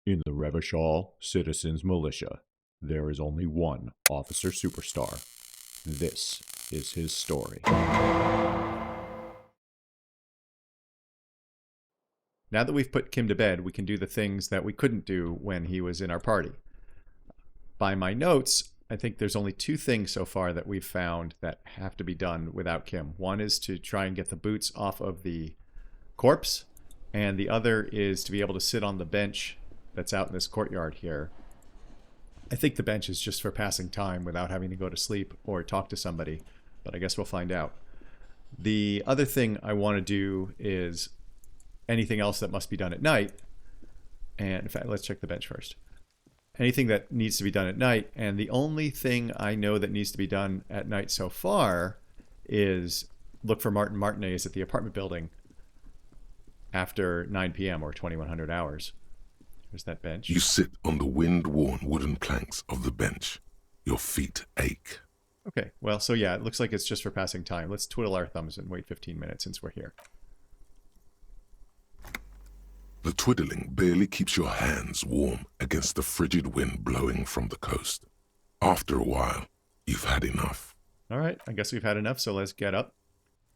In the Revachol Citizens Militia, there is only one Officer Superstar. This is his story. Now that we've put Kim to bed, we can do the things that we couldn't do when he was in our party. By my notes, I think there's only two things so far that we've found that have to be done without Kim. One is to try and get the boots off of the corpse, and the other is to be able to sit on the bench that's out in this courtyard here. I think the bench is just for passing time without having to go to sleep or talk to somebody, but I guess we'll find out. The other thing I want to do is anything else that must be done at night. And in fact, let's check the bench first. Anything that needs to be done at night, and the only thing I know that needs to be done at night so far is look for Martin Martinez at the apartment building after 9 p.m. or 2100 hours. There's that bench. You sit on the wind-worn wooden planks of the bench. Your feet ache. Okay, well, so yeah, it looks like it's just for passing time. Let's twiddle our thumbs and wait 15 minutes since we're here. The twiddling barely keeps your hands warm against the frigid wind blowing from the coast. After a while, you've had enough. All right, I guess we've had enough, so let's get up.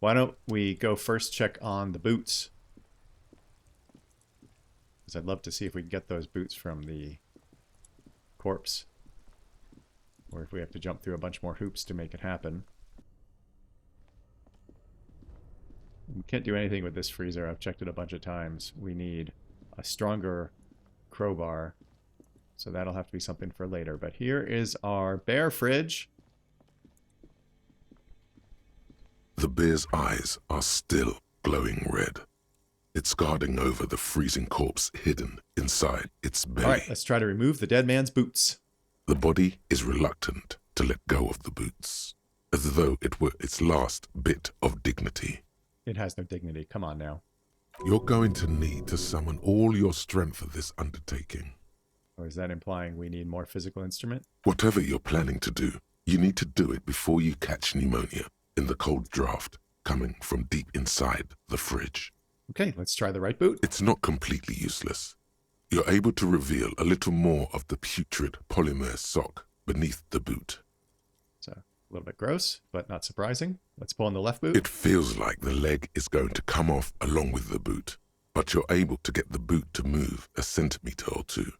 Why don't we go first check on the boots? Because I'd love to see if we can get those boots from the corpse. Or if we have to jump through a bunch more hoops to make it happen. We can't do anything with this freezer. I've checked it a bunch of times. We need a stronger crowbar. So that'll have to be something for later. But here is our bear fridge. The bear's eyes are still glowing red. It's guarding over the freezing corpse hidden inside its belly. All right, let's try to remove the dead man's boots. The body is reluctant to let go of the boots, as though it were its last bit of dignity. It has no dignity. Come on now. You're going to need to summon all your strength for this undertaking. Or is that implying we need more physical instrument? Whatever you're planning to do, you need to do it before you catch pneumonia in the cold draft coming from deep inside the fridge. Okay, let's try the right boot. It's not completely useless. You're able to reveal a little more of the putrid polymer sock beneath the boot. So, a little bit gross, but not surprising. Let's pull on the left boot. It feels like the leg is going to come off along with the boot, but you're able to get the boot to move a centimeter or two.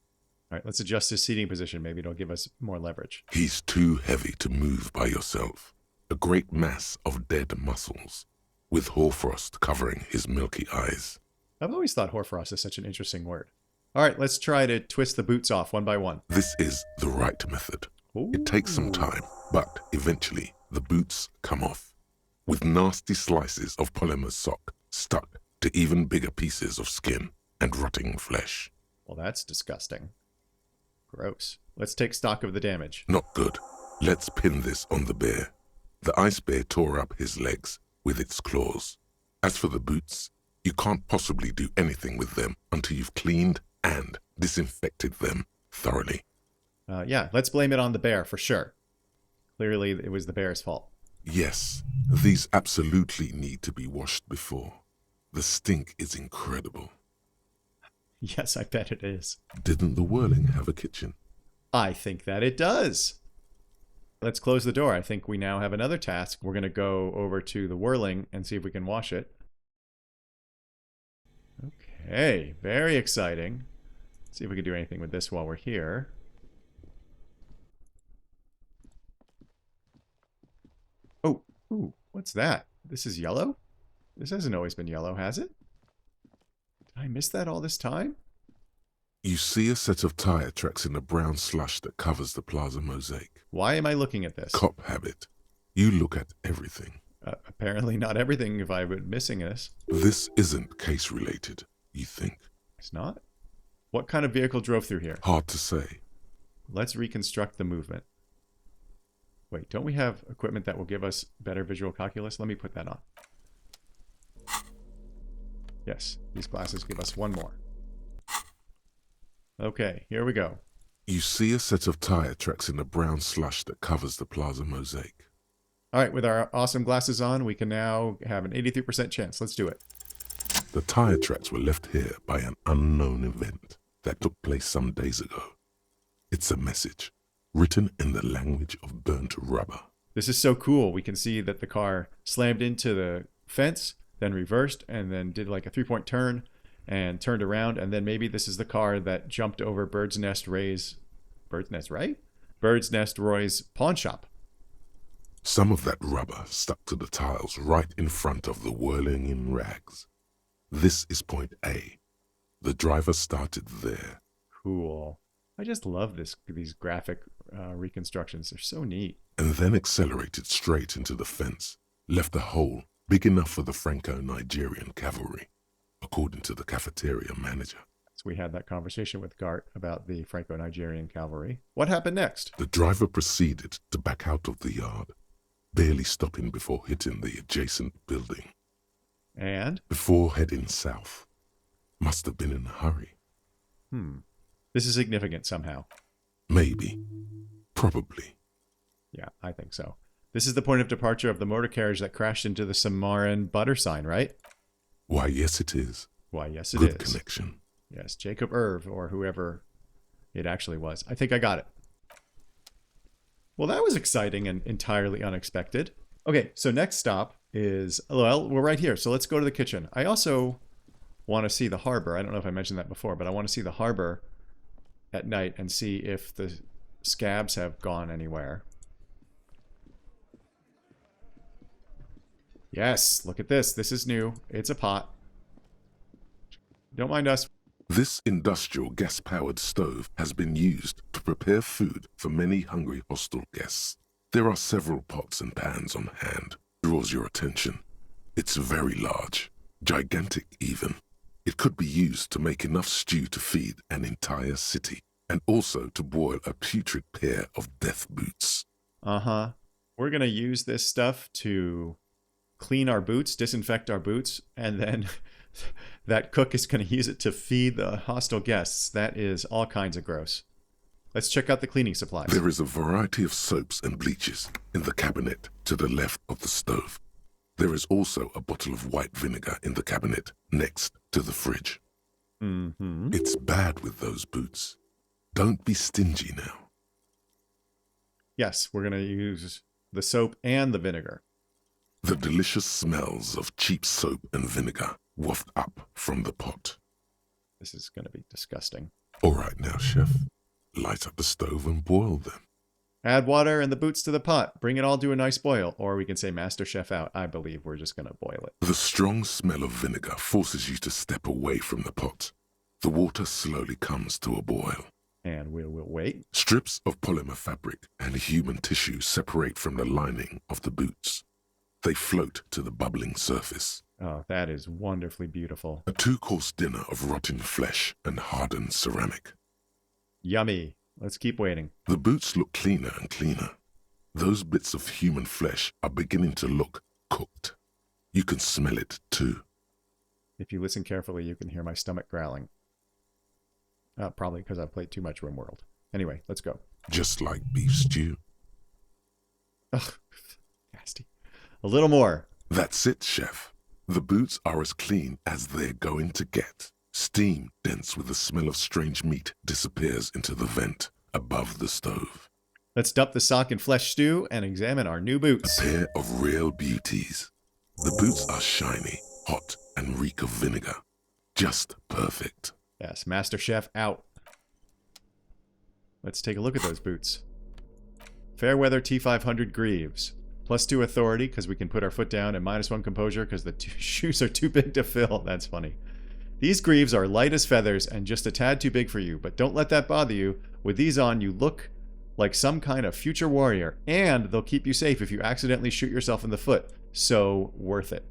All right, let's adjust his seating position. Maybe it'll give us more leverage. He's too heavy to move by yourself. A great mass of dead muscles, with hoarfrost covering his milky eyes. I've always thought hoarfrost is such an interesting word. All right, let's try to twist the boots off one by one. This is the right method. Ooh. It takes some time, but eventually the boots come off, with nasty slices of polymer sock stuck to even bigger pieces of skin and rotting flesh. Well, that's disgusting. Gross. Let's take stock of the damage. Not good. Let's pin this on the bear. The ice bear tore up his legs with its claws. As for the boots, you can't possibly do anything with them until you've cleaned and disinfected them thoroughly. Yeah, let's blame it on the bear for sure. Clearly, it was the bear's fault. Yes, these absolutely need to be washed before. The stink is incredible. Yes, I bet it is. Didn't the Whirling have a kitchen? I think that it does. Let's close the door. I think we now have another task. We're going to go over to the Whirling and see if we can wash it. Okay, very exciting. Let's see if we can do anything with this while we're here. Oh, ooh, what's that? This is yellow? This hasn't always been yellow, has it? Did I miss that all this time? You see a set of tire tracks in the brown slush that covers the plaza mosaic. Why am I looking at this? Cop habit. You look at everything. Apparently not everything if I've been missing this. This isn't case related, you think. It's not? What kind of vehicle drove through here? Hard to say. Let's reconstruct the movement. Wait, don't we have equipment that will give us better visual calculus? Let me put that on. Yes, these glasses give us one more. Okay, here we go. You see a set of tire tracks in the brown slush that covers the plaza mosaic. All right, with our awesome glasses on, we can now have an 83% chance. Let's do it. The tire tracks were left here by an unknown event that took place some days ago. It's a message written in the language of burnt rubber. This is so cool. We can see that the car slammed into the fence, then reversed, and then did like a 3-point turn and turned around. And then maybe this is the car that jumped over Bird's Nest Roy's pawn shop. Some of that rubber stuck to the tiles right in front of the whirling in rags. This is point A. The driver started there. Cool. I just love these graphic reconstructions. They're so neat. And then accelerated straight into the fence, left a hole big enough for the Franco-Nigerian cavalry, according to the cafeteria manager. So we had that conversation with Gart about the Franco-Nigerian cavalry. What happened next? The driver proceeded to back out of the yard, barely stopping before hitting the adjacent building. And? Before heading south. Must have been in a hurry. This is significant somehow. Maybe. Probably. Yeah, I think so. This is the point of departure of the motor carriage that crashed into the Samaran butter sign, right? Why, yes, it is. Why, yes, it is. Good connection. Yes, Jacob Irv, or whoever it actually was. I think I got it. Well, that was exciting and entirely unexpected. Okay, so next stop is, well, we're right here. So let's go to the kitchen. I also want to see the harbor. I don't know if I mentioned that before, but I want to see the harbor at night and see if the scabs have gone anywhere. Yes, look at this. This is new. It's a pot. Don't mind us. This industrial gas-powered stove has been used to prepare food for many hungry hostel guests. There are several pots and pans on hand. Draws your attention. It's very large, gigantic even. It could be used to make enough stew to feed an entire city, and also to boil a putrid pair of death boots. Uh-huh. We're going to use this stuff to clean our boots, disinfect our boots, and then that cook is going to use it to feed the hostel guests. That is all kinds of gross. Let's check out the cleaning supplies. There is a variety of soaps and bleaches in the cabinet to the left of the stove. There is also a bottle of white vinegar in the cabinet next to the fridge. Mm-hmm. It's bad with those boots. Don't be stingy now. Yes, we're going to use the soap and the vinegar. The delicious smells of cheap soap and vinegar waft up from the pot. This is going to be disgusting. All right now, chef. Light up the stove and boil them. Add water and the boots to the pot. Bring it all to a nice boil. Or we can say master chef out. I believe we're just going to boil it. The strong smell of vinegar forces you to step away from the pot. The water slowly comes to a boil. And we'll wait. Strips of polymer fabric and human tissue separate from the lining of the boots. They float to the bubbling surface. Oh, that is wonderfully beautiful. A 2-course dinner of rotten flesh and hardened ceramic. Yummy. Let's keep waiting. The boots look cleaner and cleaner. Those bits of human flesh are beginning to look cooked. You can smell it too. If you listen carefully, you can hear my stomach growling. Probably because I've played too much RimWorld. Anyway, let's go. Just like beef stew. Ugh, nasty. A little more. That's it, chef. The boots are as clean as they're going to get. Steam, dense with the smell of strange meat, disappears into the vent above the stove. Let's dump the sock and flesh stew and examine our new boots. A pair of real beauties. The boots are shiny, hot, and reek of vinegar. Just perfect. Yes, Master Chef out. Let's take a look at those boots. Fairweather T500 Greaves. +2 authority because we can put our foot down, and -1 composure because the shoes are too big to fill. That's funny. These greaves are light as feathers and just a tad too big for you, but don't let that bother you. With these on, you look like some kind of future warrior, and they'll keep you safe if you accidentally shoot yourself in the foot. So, worth it.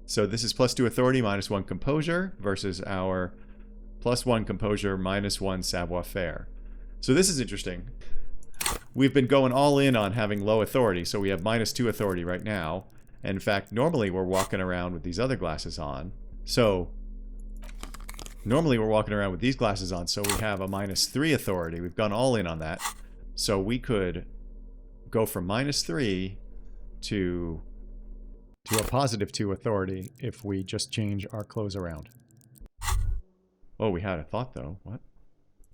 So this is +2 authority, -1 composure, versus our +1 composure, -1 savoir-faire. So this is interesting. We've been going all in on having low authority, so we have -2 authority right now. And in fact, normally we're walking around with these other glasses on. So normally we're walking around with these glasses on, so we have a -3 authority. We've gone all in on that. So we could go from -3 to a +2 authority if we just change our clothes around. Oh, we had a thought, though. What?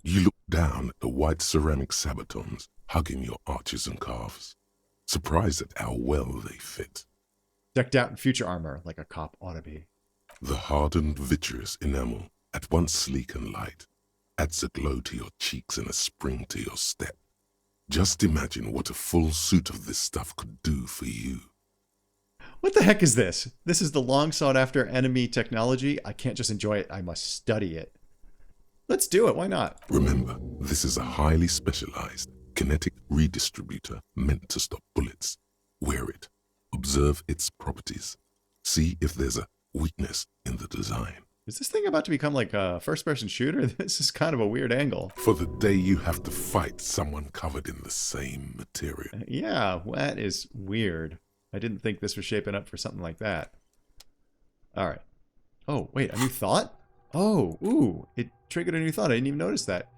You look down at the white ceramic sabatons hugging your arches and calves, surprised at how well they fit. Decked out in future armor, like a cop ought to be. The hardened vitreous enamel, at once sleek and light, adds a glow to your cheeks and a spring to your step. Just imagine what a full suit of this stuff could do for you. What the heck is this? This is the long sought after enemy technology. I can't just enjoy it, I must study it. Let's do it, why not? Remember, this is a highly specialized kinetic redistributor meant to stop bullets. Wear it. Observe its properties. See if there's a weakness in the design. Is this thing about to become like a first-person shooter? This is kind of a weird angle. For the day you have to fight someone covered in the same material. Yeah, that is weird. I didn't think this was shaping up for something like that. All right. Oh, wait, a new thought? Oh, ooh, it triggered a new thought. I didn't even notice that.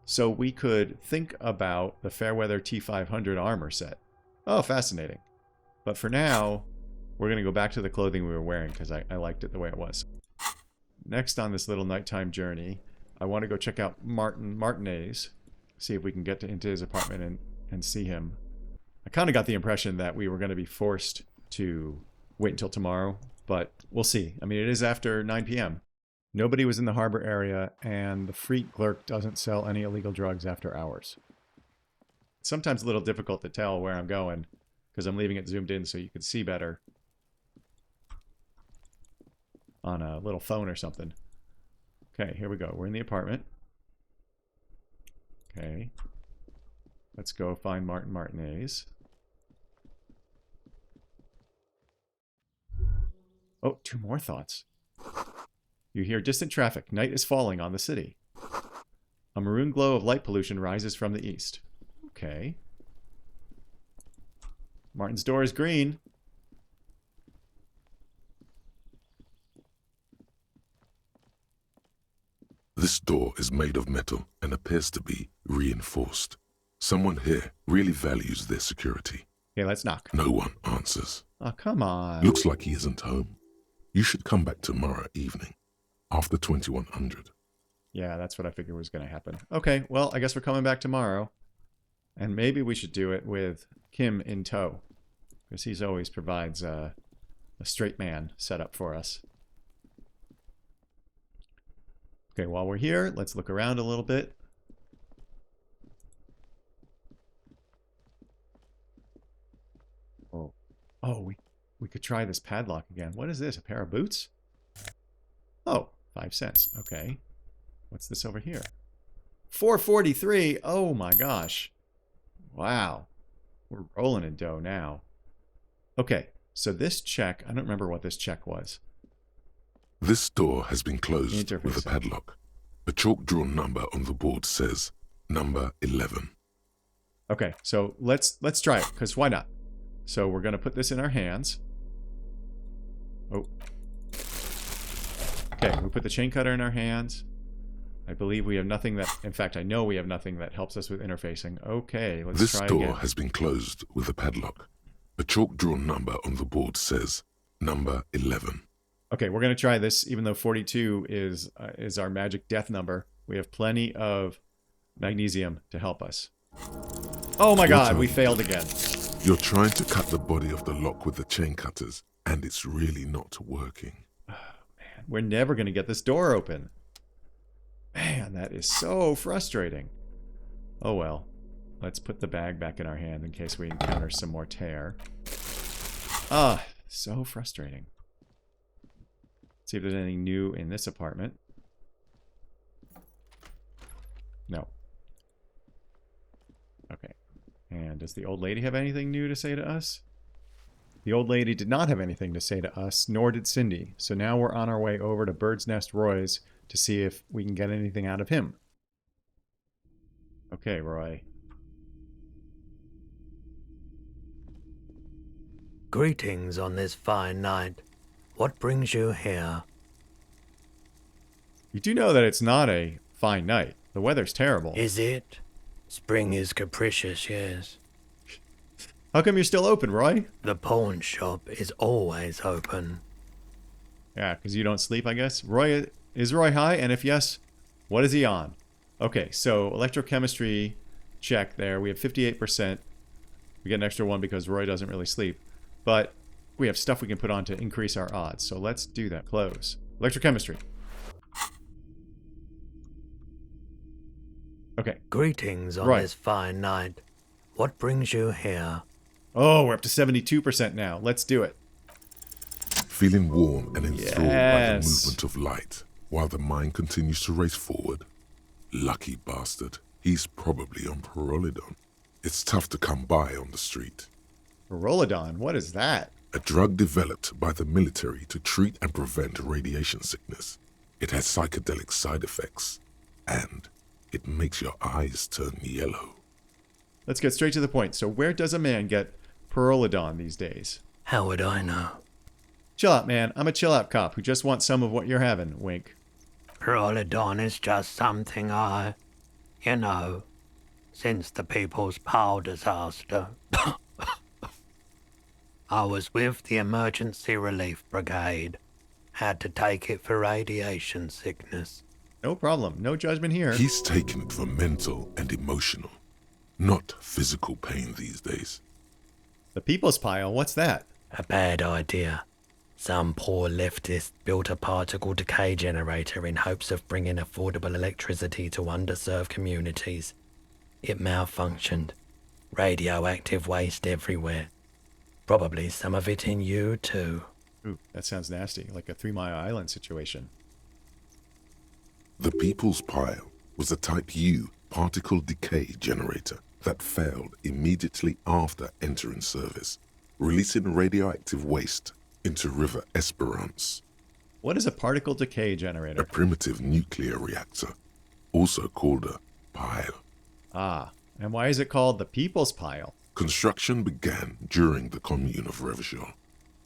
So we could think about the Fairweather T500 armor set. Oh, fascinating. But for now, we're going to go back to the clothing we were wearing because I liked it the way it was. Next on this little nighttime journey, I want to go check out Martinez, see if we can get into his apartment and see him. I kind of got the impression that we were going to be forced to wait until tomorrow, but we'll see. I mean, it is after 9 p.m. Nobody was in the harbor area, and the fleet clerk doesn't sell any illegal drugs after hours. It's sometimes a little difficult to tell where I'm going, because I'm leaving it zoomed in so you can see better on a little phone or something. Okay, here we go. We're in the apartment. Okay. Let's go find Martinez. Oh, 2 more thoughts. You hear distant traffic. Night is falling on the city. A maroon glow of light pollution rises from the east. Okay. Martin's door is green. This door is made of metal and appears to be reinforced. Someone here really values their security. Okay, let's knock. No one answers. Oh, come on. Looks like he isn't home. You should come back tomorrow evening, after 2100. Yeah, that's what I figured was going to happen. Okay, well, I guess we're coming back tomorrow. And maybe we should do it with Kim in tow. Because he always provides a straight man setup for us. Okay, while we're here, let's look around a little bit. Oh, we could try this padlock again. What is this? A pair of boots? Oh, 5 cents. Okay. What's this over here? $4.43. Oh my gosh. Wow. We're rolling in dough now. Okay, so this check, I don't remember what this check was. This door has been closed with a padlock. A chalk-drawn number on the board says number 11. Okay, so let's try it, because why not? So we're going to put this in our hands. Oh. Okay, we put the chain cutter in our hands. I believe we have nothing that... In fact, I know we have nothing that helps us with interfacing. Okay, let's try again. This door has been closed with a padlock. A chalk-drawn number on the board says number 11. Okay, we're going to try this, even though 42 is our magic death number. We have plenty of magnesium to help us. Oh my god, we failed again. You're trying to cut the body of the lock with the chain cutters, and it's really not working. Oh, man, we're never going to get this door open. Man, that is so frustrating. Oh well. Let's put the bag back in our hand in case we encounter some more tear. Ah, so frustrating. See if there's anything new in this apartment. No. Okay. And does the old lady have anything new to say to us? The old lady did not have anything to say to us, nor did Cindy. So now we're on our way over to Bird's Nest Roy's to see if we can get anything out of him. Okay, Roy. Greetings on this fine night. What brings you here? You do know that it's not a fine night. The weather's terrible. Is it? Spring is capricious, yes. How come you're still open, Roy? The pawn shop is always open. Yeah, because you don't sleep, I guess. Roy, is Roy high? And if yes, What is he on? Okay, so electrochemistry check there. We have 58%. We get an extra one because Roy doesn't really sleep. But we have stuff we can put on to increase our odds. So let's do that. Close. Electrochemistry. Okay. Greetings on Roy. this fine night. What brings you here? Oh, we're up to 72% now. Let's do it. Feeling warm and enthralled by the Yes. movement of light, while the mind continues to race forward. Lucky bastard. He's probably on Pyrholidon. It's tough to come by on the street. Pyrholidon, what is that? A drug developed by the military to treat and prevent radiation sickness. It has psychedelic side effects, and it makes your eyes turn yellow. Let's get straight to the point. So where does a man get Pyrholidon these days? How would I know? Chill out, man. I'm a chill out cop who just wants some of what you're having. Wink. Pyrholidon is just something since the People's Power disaster. I was with the Emergency Relief Brigade. Had to take it for radiation sickness. No problem. No judgment here. He's taken it for mental and emotional, not physical pain these days. The People's Pile? What's that? A bad idea. Some poor leftist built a particle decay generator in hopes of bringing affordable electricity to underserved communities. It malfunctioned. Radioactive waste everywhere. Probably some of it in you, too. Ooh, that sounds nasty. Like a 3 Mile Island situation. The People's Pile was a Type U particle decay generator that failed immediately after entering service, releasing radioactive waste into River Esperance, What is a particle decay a generator? primitive nuclear reactor, also called a pile. Ah, and why is it called the People's Pile? Construction began during the Commune of Revachol.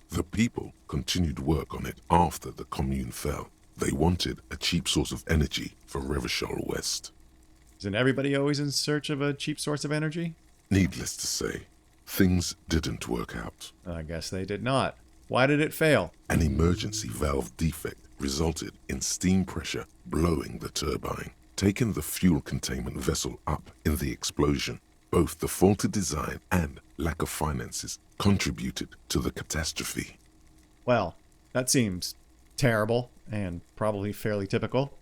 The people continued work on it after the Commune fell. They wanted a cheap source of energy for Revachol West. Isn't everybody always in search of a cheap source of energy? Needless to say, things didn't work out. I guess they did not. Why did it fail? An emergency valve defect resulted in steam pressure blowing the turbine, taking the fuel containment vessel up in the explosion. Both the faulty design and lack of finances contributed to the catastrophe. Well, that seems terrible and probably fairly typical.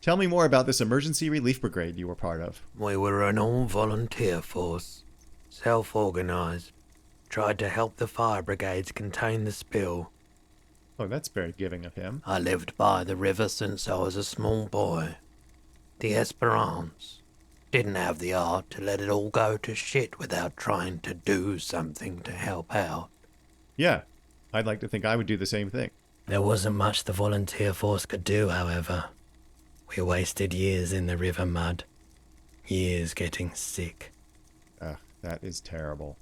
Tell me more about this emergency relief brigade you were part of. We were an all-volunteer force, self-organized. Tried to help the fire brigades contain the spill. Oh, that's very giving of him. I lived by the river since I was a small boy. The Esperance. Didn't have the art to let it all go to shit without trying to do something to help out. Yeah, I'd like to think I would do the same thing. There wasn't much the volunteer force could do, however. We wasted years in the river mud. Years getting sick. Ugh, that is terrible.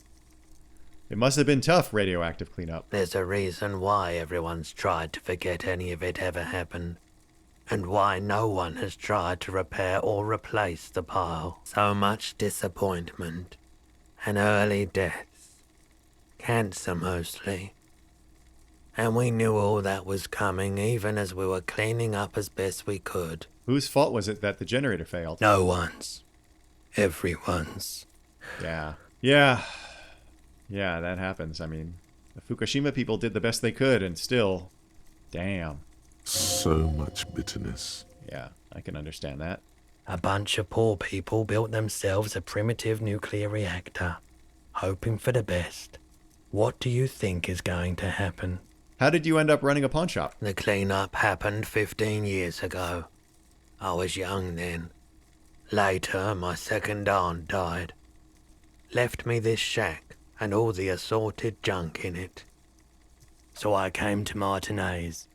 It must have been tough, radioactive cleanup. There's a reason why everyone's tried to forget any of it ever happened. And why no one has tried to repair or replace the pile. So much disappointment. And early deaths. Cancer mostly. And we knew all that was coming even as we were cleaning up as best we could. Whose fault was it that the generator failed? No one's. Everyone's. Yeah, that happens. I mean, the Fukushima people did the best they could and still, damn. So much bitterness. Yeah, I can understand that. A bunch of poor people built themselves a primitive nuclear reactor, hoping for the best. What do you think is going to happen? How did you end up running a pawn shop? The cleanup happened 15 years ago. I was young then. Later, my second aunt died. Left me this shack and all the assorted junk in it. So I came to Martinez.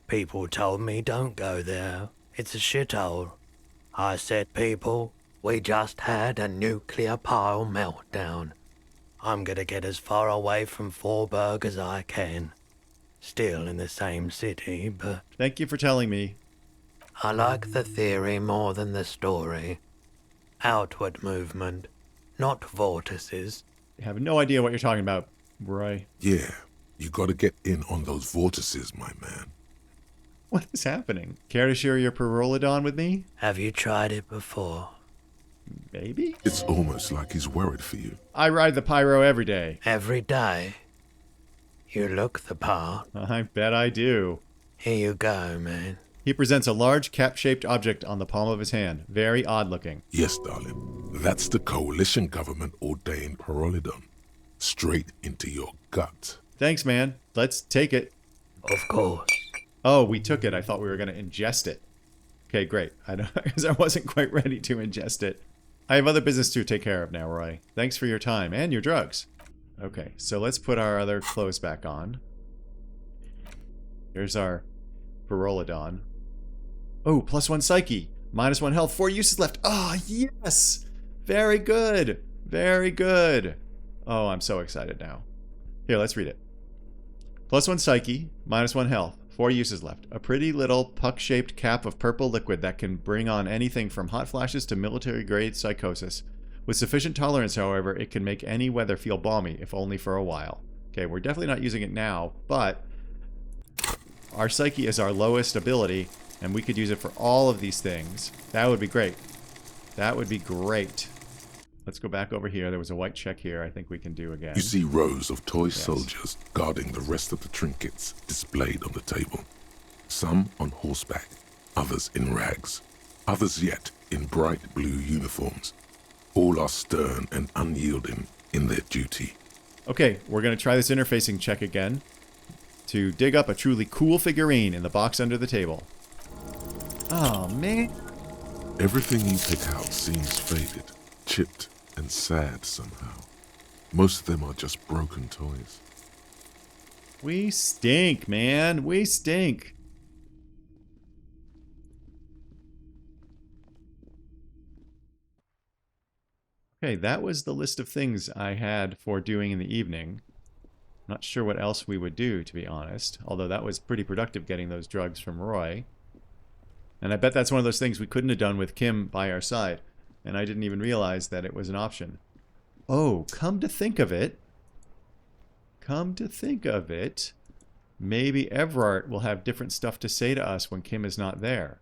People told me don't go there. It's a shithole. I said, people, we just had a nuclear pile meltdown. I'm gonna get as far away from Forburg as I can. Still in the same city, but Thank you for telling me. I like the theory more than the story. Outward movement, not vortices. I have no idea what you're talking about, Roy. Yeah, you gotta get in on those vortices, my man. What is happening? Care to share your Pyrholidon with me? Have you tried it before? Maybe? It's almost like he's worried for you. I ride the Pyro every day. Every day? You look the part. I bet I do. Here you go, man. He presents a large cap-shaped object on the palm of his hand. Very odd-looking. Yes, darling. That's the coalition government ordained Pyrholidon. Straight into your gut. Thanks, man. Let's take it. Of course. Oh, we took it. I thought we were going to ingest it. Okay, great. Because I wasn't quite ready to ingest it. I have other business to take care of now, Roy. Thanks for your time and your drugs. Okay, so let's put our other clothes back on. Here's our Pyrholidon. Oh, +1 psyche. -1 health. 4 uses left. Ah, oh, yes! Very good. Very good. Oh, I'm so excited now. Here, let's read it. +1 psyche, -1 health. 4 uses left. A pretty little puck-shaped cap of purple liquid that can bring on anything from hot flashes to military-grade psychosis. With sufficient tolerance, however, it can make any weather feel balmy, if only for a while. Okay, we're definitely not using it now, but our psyche is our lowest ability, and we could use it for all of these things. That would be great. That would be great. Let's go back over here. There was a white check here I think we can do again. You see rows of toy soldiers guarding the rest of the trinkets displayed on the table. Some on horseback, others in rags, others yet in bright blue uniforms. All are stern and unyielding in their duty. Okay, we're going to try this interfacing check again to dig up a truly cool figurine in the box under the table. Oh, man. Everything you pick out seems faded, chipped, and sad somehow. Most of them are just broken toys. We stink, man. We stink. Okay, that was the list of things I had for doing in the evening. Not sure what else we would do, to be honest. Although that was pretty productive getting those drugs from Roy. And I bet that's one of those things we couldn't have done with Kim by our side. And I didn't even realize that it was an option. Oh, come to think of it. Come to think of it. Maybe Everard will have different stuff to say to us when Kim is not there.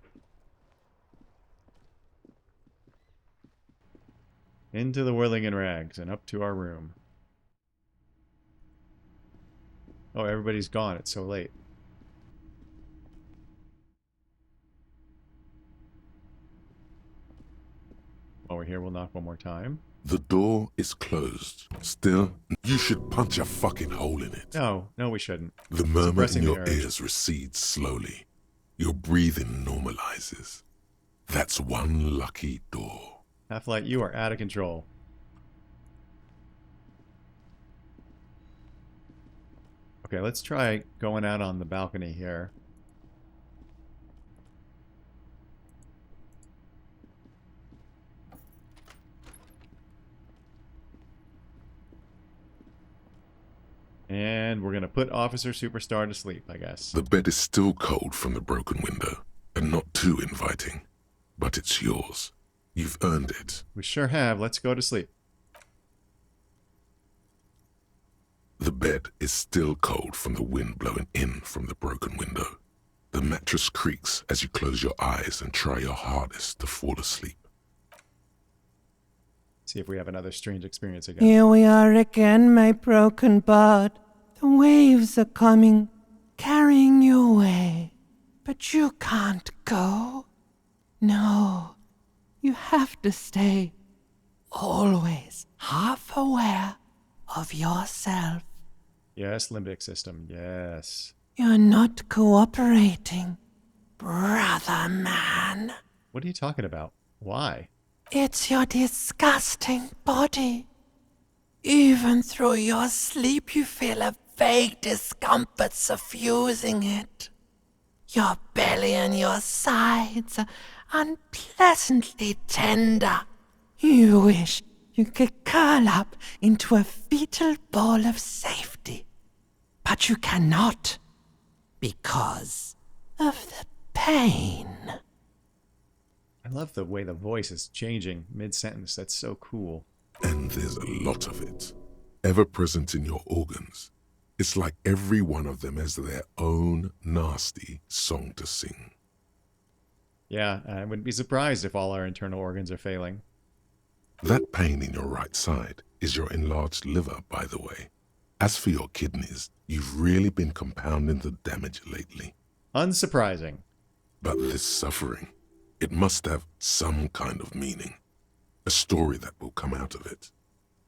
Into the whirling in rags and up to our room. Oh, everybody's gone. It's so late. While we're here, we'll knock one more time. The door is closed. Still, you should punch a fucking hole in it. No, we shouldn't. The murmur in Suppressing the your urge. ears recedes slowly. Your breathing normalizes. That's one lucky door. Half-Light, you are out of control. Okay, let's try going out on the balcony here. And we're going to put Officer Superstar to sleep, I guess. The bed is still cold from the broken window, and not too inviting. But it's yours. You've earned it. We sure have. Let's go to sleep. The bed is still cold from the wind blowing in from the broken window. The mattress creaks as you close your eyes and try your hardest to fall asleep. See if we have another strange experience again. Here we are again, my broken bud. The waves are coming, carrying you away. But you can't go. No, you have to stay. Always half aware of yourself. Yes, limbic system. Yes. You're not cooperating, brother man. What are you talking about? Why? It's your disgusting body. Even through your sleep, you feel a vague discomfort suffusing it. Your belly and your sides are unpleasantly tender. You wish you could curl up into a fetal ball of safety. But you cannot, because of the pain. I love the way the voice is changing mid-sentence. That's so cool. And there's a lot of it, ever present in your organs. It's like every one of them has their own nasty song to sing. Yeah, I wouldn't be surprised if all our internal organs are failing. That pain in your right side is your enlarged liver, by the way. As for your kidneys, you've really been compounding the damage lately. Unsurprising. But this suffering, it must have some kind of meaning. A story that will come out of it.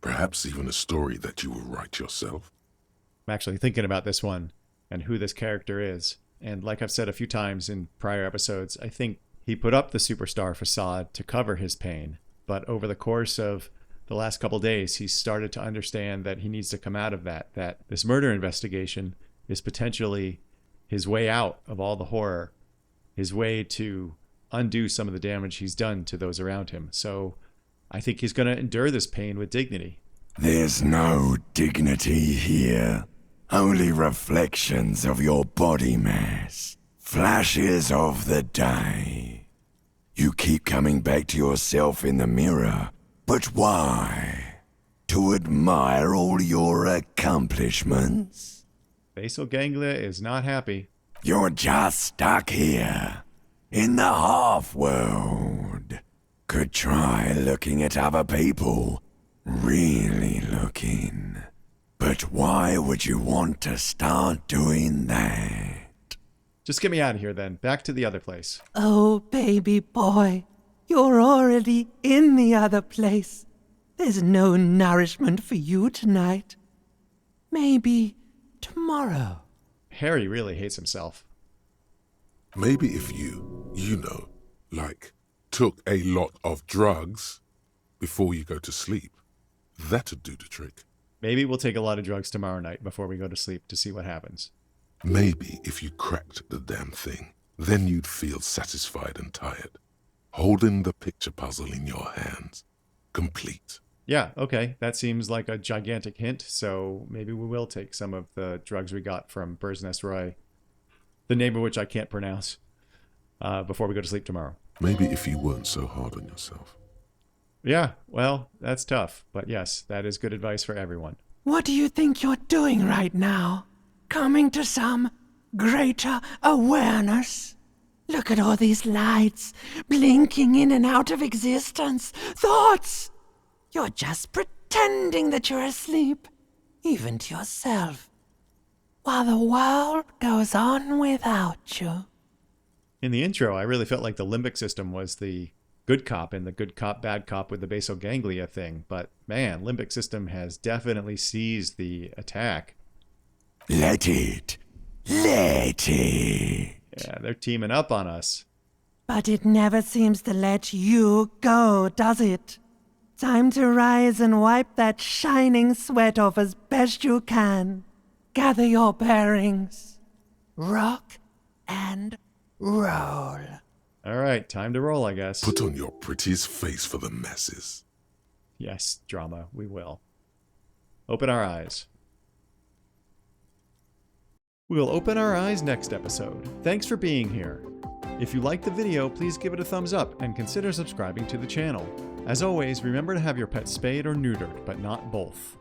Perhaps even a story that you will write yourself. I'm actually thinking about this one and who this character is. And like I've said a few times in prior episodes, I think he put up the superstar facade to cover his pain. But over the course of the last couple days, he's started to understand that he needs to come out of that this murder investigation is potentially his way out of all the horror, his way to undo some of the damage he's done to those around him. So I think he's going to endure this pain with dignity. There's no dignity here. Only reflections of your body mass. Flashes of the day. You keep coming back to yourself in the mirror. But why? To admire all your accomplishments? Basal ganglia is not happy. You're just stuck here. In the half-world. Could try looking at other people. Really looking. But why would you want to start doing that? Just get me out of here then. Back to the other place. Oh, baby boy, you're already in the other place. There's no nourishment for you tonight. Maybe tomorrow. Harry really hates himself. Maybe if you know, like, took a lot of drugs before you go to sleep, that'd do the trick. Maybe we'll take a lot of drugs tomorrow night before we go to sleep to see what happens. Maybe if you cracked the damn thing, then you'd feel satisfied and tired, holding the picture puzzle in your hands, complete. Yeah, okay, that seems like a gigantic hint, so maybe we will take some of the drugs we got from Bird's Nest Roy, the name of which I can't pronounce, before we go to sleep tomorrow. Maybe if you weren't so hard on yourself. Yeah, well, that's tough, but yes, that is good advice for everyone. What do you think you're doing right now? Coming to some greater awareness? Look at all these lights blinking in and out of existence. Thoughts! You're just pretending that you're asleep, even to yourself, while the world goes on without you. In the intro, I really felt like the limbic system was the good cop and the good cop, bad cop with the basal ganglia thing. But man, limbic system has definitely seized the attack. Let it. Let it. Yeah, they're teaming up on us. But it never seems to let you go, does it? Time to rise and wipe that shining sweat off as best you can. Gather your bearings. Rock and roll. All right, time to roll, I guess. Put on your prettiest face for the masses. Yes, drama, we will. Open our eyes. We'll open our eyes next episode. Thanks for being here. If you liked the video, please give it a thumbs up and consider subscribing to the channel. As always, remember to have your pet spayed or neutered, but not both.